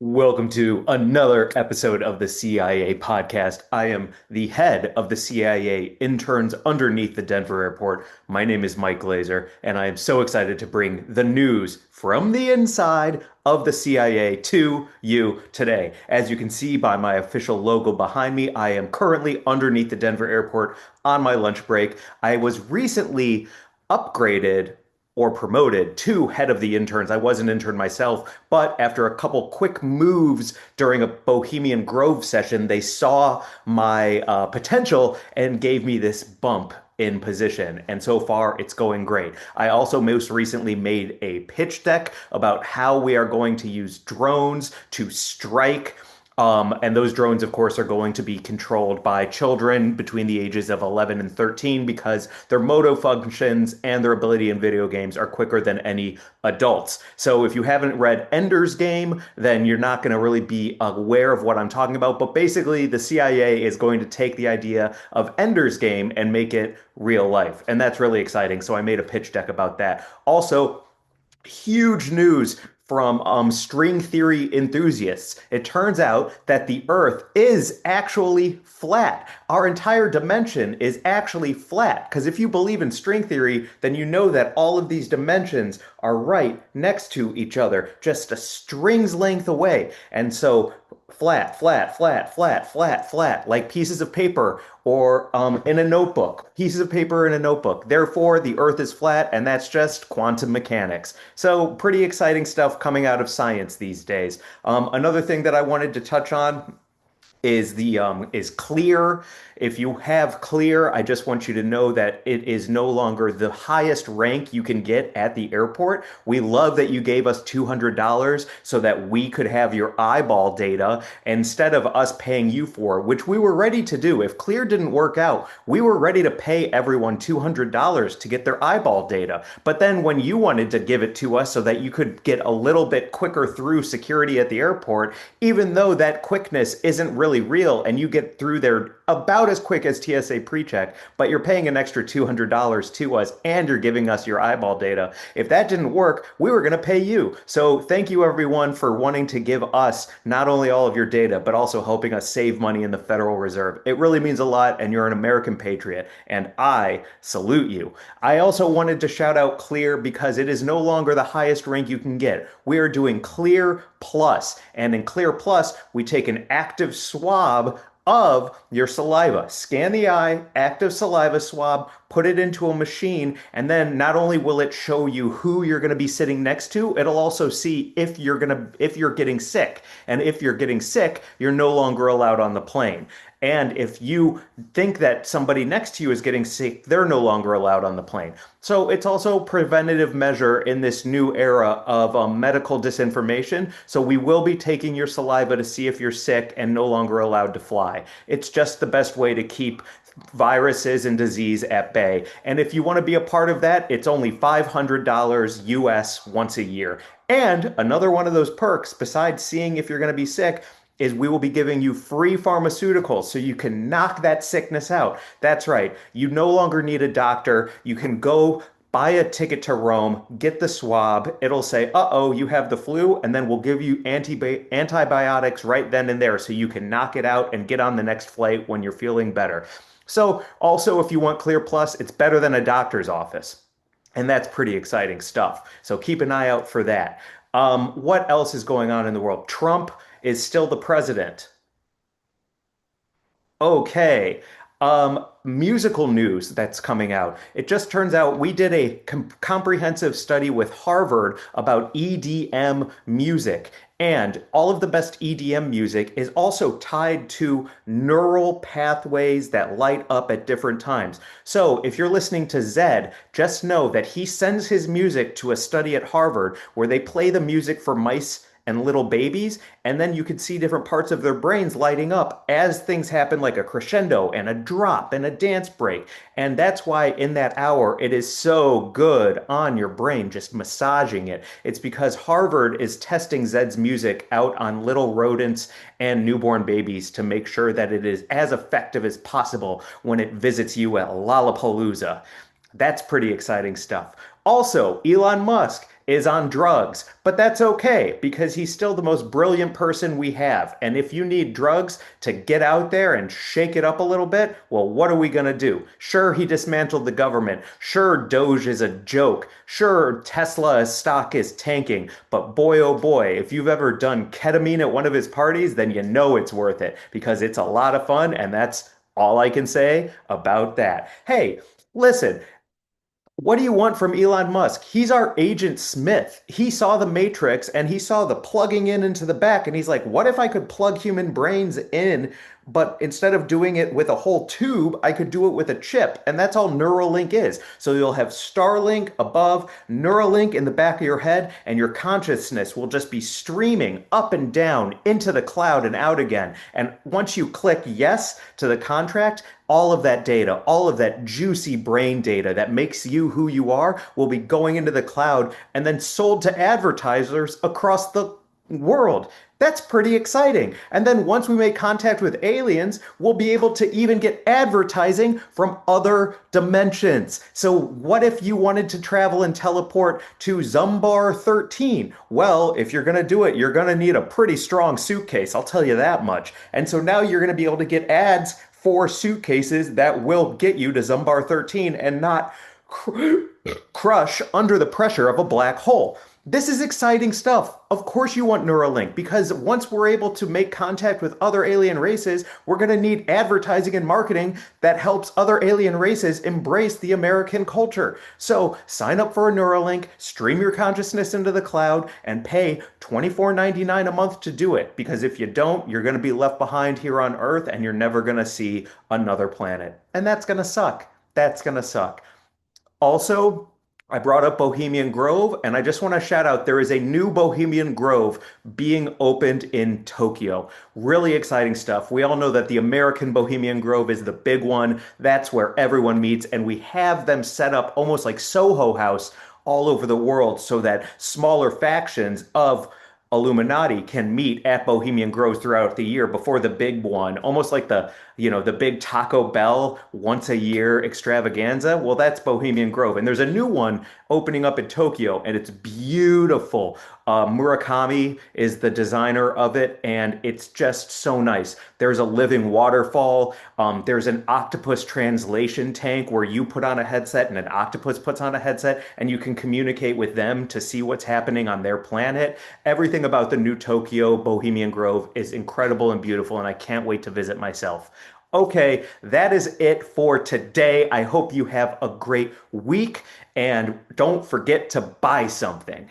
Welcome to another episode of the CIA podcast. I am the head of the CIA interns underneath the Denver airport. My name is Mike Glazer, and I am so excited to bring the news from the inside of the CIA to you today. As you can see by my official logo behind me, I am currently underneath the Denver airport on my lunch break. I was recently upgraded or promoted to head of the interns. I was an intern myself, but after a couple quick moves during a Bohemian Grove session, they saw my potential and gave me this bump in position. And so far, it's going great. I also most recently made a pitch deck about how we are going to use drones to strike. And those drones, of course, are going to be controlled by children between the ages of 11 and 13 because their motor functions and their ability in video games are quicker than any adults. So if you haven't read Ender's Game, then you're not going to really be aware of what I'm talking about. But basically, the CIA is going to take the idea of Ender's Game and make it real life. And that's really exciting. So I made a pitch deck about that. Also, huge news from string theory enthusiasts. It turns out that the Earth is actually flat. Our entire dimension is actually flat. Because if you believe in string theory, then you know that all of these dimensions are right next to each other, just a string's length away. And so flat, flat, flat, flat, flat, flat, like pieces of paper or in a notebook, pieces of paper in a notebook. Therefore, the Earth is flat, and that's just quantum mechanics. So pretty exciting stuff coming out of science these days. Another thing that I wanted to touch on is clear. If you have clear, I just want you to know that it is no longer the highest rank you can get at the airport. We love that you gave us $200 so that we could have your eyeball data instead of us paying you for, which we were ready to do. If clear didn't work out, we were ready to pay everyone $200 to get their eyeball data. But then when you wanted to give it to us so that you could get a little bit quicker through security at the airport, even though that quickness isn't really real and you get through there about as quick as TSA PreCheck, but you're paying an extra $200 to us and you're giving us your eyeball data. If that didn't work, we were going to pay you. So thank you everyone for wanting to give us not only all of your data, but also helping us save money in the Federal Reserve. It really means a lot, and you're an American patriot, and I salute you. I also wanted to shout out Clear because it is no longer the highest rank you can get. We are doing Clear Plus, and in Clear Plus, we take an active swab of your saliva. Scan the eye, active saliva swab, put it into a machine, and then not only will it show you who you're going to be sitting next to, it'll also see if you're getting sick. And if you're getting sick, you're no longer allowed on the plane. And if you think that somebody next to you is getting sick, they're no longer allowed on the plane. So it's also a preventative measure in this new era of medical disinformation. So we will be taking your saliva to see if you're sick and no longer allowed to fly. It's just the best way to keep viruses and disease at bay. And if you want to be a part of that, it's only $500 US once a year. And another one of those perks, besides seeing if you're going to be sick, is we will be giving you free pharmaceuticals so you can knock that sickness out. That's right. You no longer need a doctor. You can go buy a ticket to Rome, get the swab. It'll say, uh-oh, you have the flu, and then we'll give you antibiotics right then and there so you can knock it out and get on the next flight when you're feeling better. So also, if you want Clear Plus, it's better than a doctor's office. And that's pretty exciting stuff. So keep an eye out for that. What else is going on in the world? Trump is still the president. Okay. Musical news that's coming out. It just turns out we did a comprehensive study with Harvard about EDM music. And all of the best EDM music is also tied to neural pathways that light up at different times. So if you're listening to Zed, just know that he sends his music to a study at Harvard where they play the music for mice and little babies, and then you can see different parts of their brains lighting up as things happen, like a crescendo and a drop and a dance break. And that's why in that hour it is so good on your brain, just massaging it. It's because Harvard is testing Zed's music out on little rodents and newborn babies to make sure that it is as effective as possible when it visits you at Lollapalooza. That's pretty exciting stuff. Also, Elon Musk is on drugs, but that's okay because he's still the most brilliant person we have. And if you need drugs to get out there and shake it up a little bit, well, what are we going to do? Sure, he dismantled the government. Sure, Doge is a joke. Sure, Tesla stock is tanking. But boy, oh boy, if you've ever done ketamine at one of his parties, then you know it's worth it because it's a lot of fun. And that's all I can say about that. Hey, listen, what do you want from Elon Musk? He's our Agent Smith. He saw the Matrix and he saw the plugging in into the back, and he's like, what if I could plug human brains in, but instead of doing it with a whole tube, I could do it with a chip? And that's all Neuralink is. So you'll have Starlink above, Neuralink in the back of your head, and your consciousness will just be streaming up and down into the cloud and out again. And once you click yes to the contract, all of that data, all of that juicy brain data that makes you who you are will be going into the cloud and then sold to advertisers across the world. That's pretty exciting. And then once we make contact with aliens, we'll be able to even get advertising from other dimensions. So what if you wanted to travel and teleport to Zumbar 13? Well, if you're going to do it, you're going to need a pretty strong suitcase. I'll tell you that much. And so now you're going to be able to get ads for suitcases that will get you to Zumbar 13 and not crush under the pressure of a black hole. This is exciting stuff. Of course you want Neuralink because once we're able to make contact with other alien races, we're going to need advertising and marketing that helps other alien races embrace the American culture. So sign up for a Neuralink, stream your consciousness into the cloud, and pay $24.99 a month to do it. Because if you don't, you're going to be left behind here on Earth and you're never going to see another planet. And that's going to suck. That's going to suck. Also, I brought up Bohemian Grove, and I just want to shout out there is a new Bohemian Grove being opened in Tokyo. Really exciting stuff. We all know that the American Bohemian Grove is the big one. That's where everyone meets, and we have them set up almost like Soho House all over the world so that smaller factions of Illuminati can meet at Bohemian Groves throughout the year before the big one, almost like the big Taco Bell once a year extravaganza. Well, that's Bohemian Grove. And there's a new one opening up in Tokyo, and it's beautiful. Murakami is the designer of it, and it's just so nice. There's a living waterfall. There's an octopus translation tank where you put on a headset and an octopus puts on a headset, and you can communicate with them to see what's happening on their planet. Everything about the new Tokyo Bohemian Grove is incredible and beautiful, and I can't wait to visit myself. Okay, that is it for today. I hope you have a great week, and don't forget to buy something.